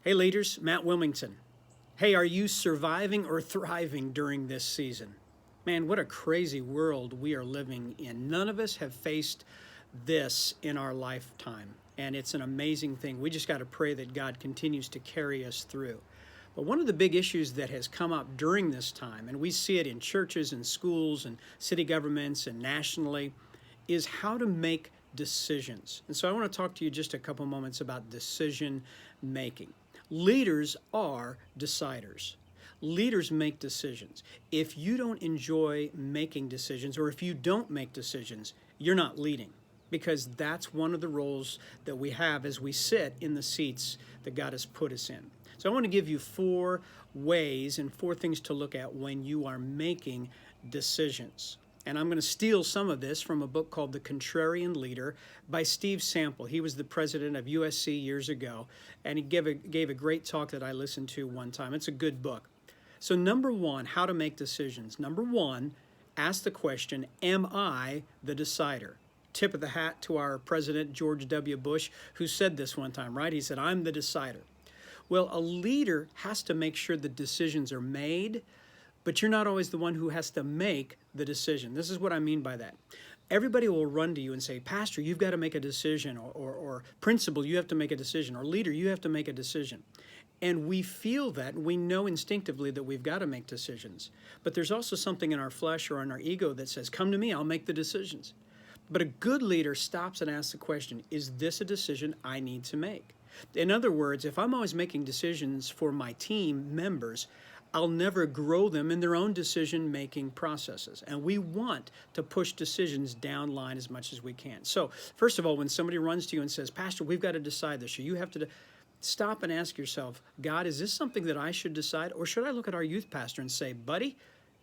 Hey leaders, Matt Wilmington. Hey, are you surviving or thriving during this season? Man, what a crazy world we are living in. None of us have faced this in our lifetime, and it's an amazing thing. We just got to pray that God continues to carry us through. But one of the big issues that has come up during this time, and we see it in churches and schools and city governments and nationally, is how to make decisions. And so I want to talk to you just a couple moments about decision making. Leaders are deciders. Leaders make decisions. If you don't enjoy making decisions, or if you don't make decisions, you're not leading, because that's one of the roles that we have as we sit in the seats that God has put us in. So I want to give you 4 ways and 4 things to look at when you are making decisions. And I'm going to steal some of this from a book called The Contrarian Leader by Steve Sample. He was the president of USC years ago, and he gave a great talk that I listened to one time. It's a good book. So number 1, how to make decisions. Number 1, ask the question, am I the decider? Tip of the hat to our president, George W. Bush, who said this one time, right? He said, I'm the decider. Well, a leader has to make sure the decisions are made, but you're not always the one who has to make the decision. This is what I mean by that. Everybody will run to you and say, Pastor, you've got to make a decision, or principal, you have to make a decision, or leader, you have to make a decision. And we feel that, and we know instinctively that we've got to make decisions. But there's also something in our flesh or in our ego that says, come to me, I'll make the decisions. But a good leader stops and asks the question, is this a decision I need to make? In other words, if I'm always making decisions for my team members, I'll never grow them in their own decision-making processes. And we want to push decisions down line as much as we can. So, first of all, when somebody runs to you and says, Pastor, we've got to decide this, or you have to stop and ask yourself, God, is this something that I should decide? Or should I look at our youth pastor and say, buddy,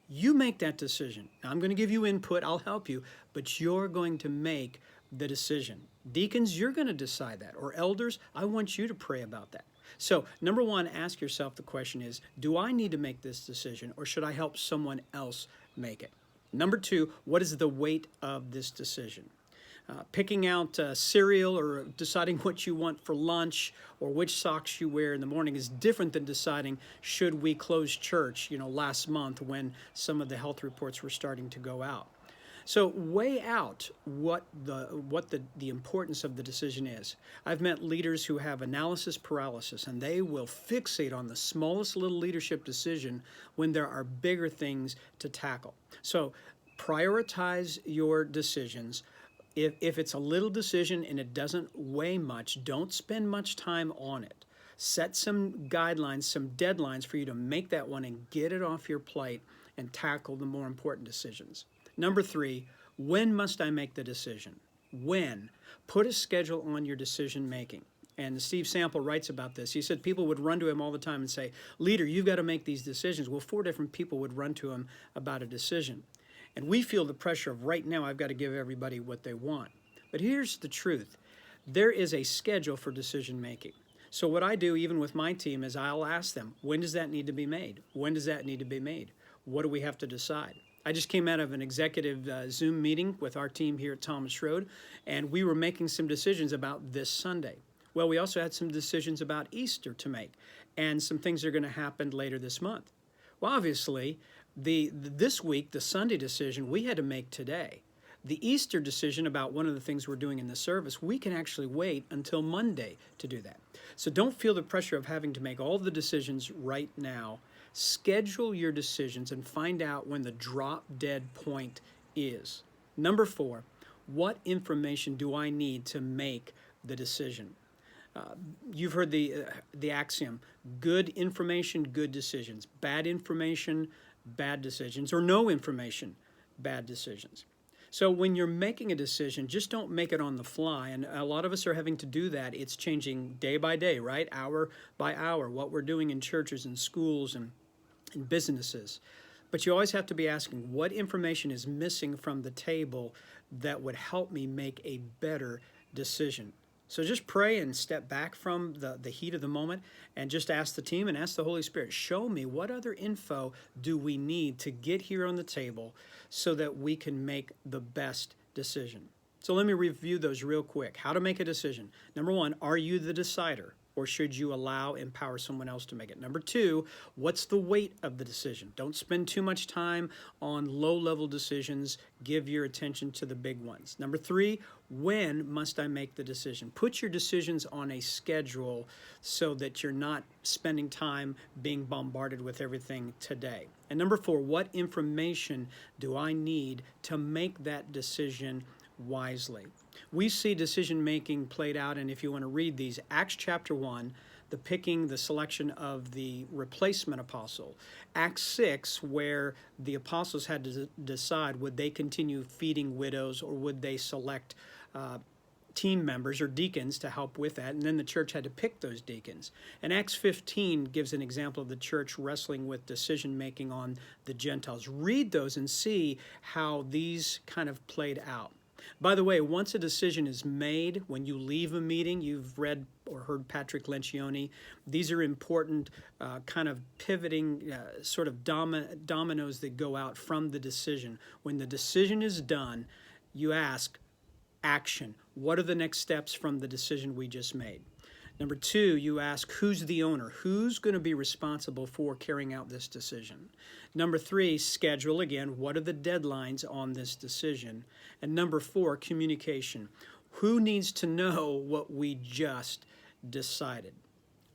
you make that decision. Now, I'm going to give you input, I'll help you, but you're going to make the decision. Deacons, you're going to decide that. Or elders, I want you to pray about that. So, number 1, ask yourself the question is, do I need to make this decision, or should I help someone else make it? Number 2, what is the weight of this decision? Picking out cereal or deciding what you want for lunch or which socks you wear in the morning is different than deciding should we close church, last month when some of the health reports were starting to go out. So weigh out what the importance of the decision is. I've met leaders who have analysis paralysis, and they will fixate on the smallest little leadership decision when there are bigger things to tackle. So prioritize your decisions. If it's a little decision and it doesn't weigh much, don't spend much time on it. Set some guidelines, some deadlines for you to make that one and get it off your plate and tackle the more important decisions. Number 3, when must I make the decision? When? Put a schedule on your decision making. And Steve Sample writes about this. He said people would run to him all the time and say, leader, you've got to make these decisions. Well, 4 different people would run to him about a decision. And we feel the pressure of right now, I've got to give everybody what they want. But here's the truth. There is a schedule for decision making. So what I do, even with my team, is I'll ask them, when does that need to be made? When does that need to be made? What do we have to decide? I just came out of an executive Zoom meeting with our team here at Thomas Road, and we were making some decisions about this Sunday. Well, we also had some decisions about Easter to make, and some things are going to happen later this month. Well, obviously, this week, the Sunday decision, we had to make today. The Easter decision about one of the things we're doing in the service, we can actually wait until Monday to do that. So don't feel the pressure of having to make all the decisions right now. Schedule your decisions and find out when the drop dead point is. Number 4, what information do I need to make the decision? You've heard the axiom, good information, good decisions. Bad information, bad decisions. Or no information, bad decisions. So when you're making a decision, just don't make it on the fly. And a lot of us are having to do that. It's changing day by day, right? Hour by hour, what we're doing in churches and schools and businesses. But you always have to be asking, what information is missing from the table that would help me make a better decision? So just pray and step back from the heat of the moment and just ask the team and ask the Holy Spirit, show me what other info do we need to get here on the table so that we can make the best decision. So let me review those real quick. How to make a decision. Number 1, are you the decider? or should you empower someone else to make it? Number two, what's the weight of the decision? Don't spend too much time on low-level decisions. Give your attention to the big ones. Number three, when must I make the decision? Put your decisions on a schedule so that you're not spending time being bombarded with everything today. And number four, what information do I need to make that decision wisely? We see decision making played out, and if you want to read these, Acts chapter 1, the selection of the replacement apostle. Acts 6, where the apostles had to decide would they continue feeding widows or would they select team members or deacons to help with that, and then the church had to pick those deacons. And Acts 15 gives an example of the church wrestling with decision making on the Gentiles. Read those and see how these kind of played out. By the way, once a decision is made, when you leave a meeting, you've read or heard Patrick Lencioni, these are important kind of pivoting sort of dominoes that go out from the decision. When the decision is done, you ask, action. What are the next steps from the decision we just made? Number two, you ask, who's the owner? Who's going to be responsible for carrying out this decision? Number three, schedule again. What are the deadlines on this decision? And number four, communication. Who needs to know what we just decided?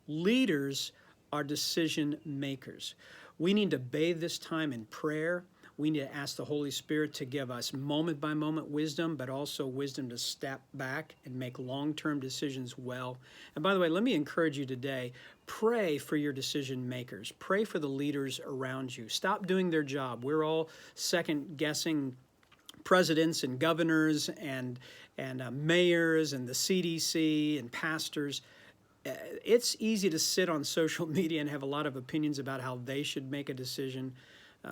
Leaders are decision makers. We need to bathe this time in prayer. We need to ask the Holy Spirit to give us moment-by-moment wisdom, but also wisdom to step back and make long-term decisions well. And by the way, let me encourage you today, pray for your decision makers. Pray for the leaders around you. Stop doing their job. We're all second-guessing presidents and governors and mayors and the CDC and pastors. It's easy to sit on social media and have a lot of opinions about how they should make a decision.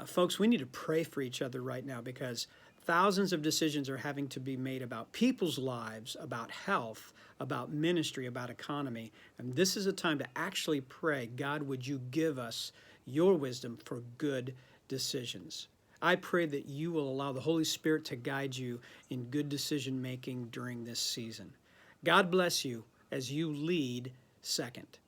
Folks, we need to pray for each other right now because thousands of decisions are having to be made about people's lives, about health, about ministry, about economy. And this is a time to actually pray, God, would you give us your wisdom for good decisions? I pray that you will allow the Holy Spirit to guide you in good decision making during this season. God bless you as you lead second.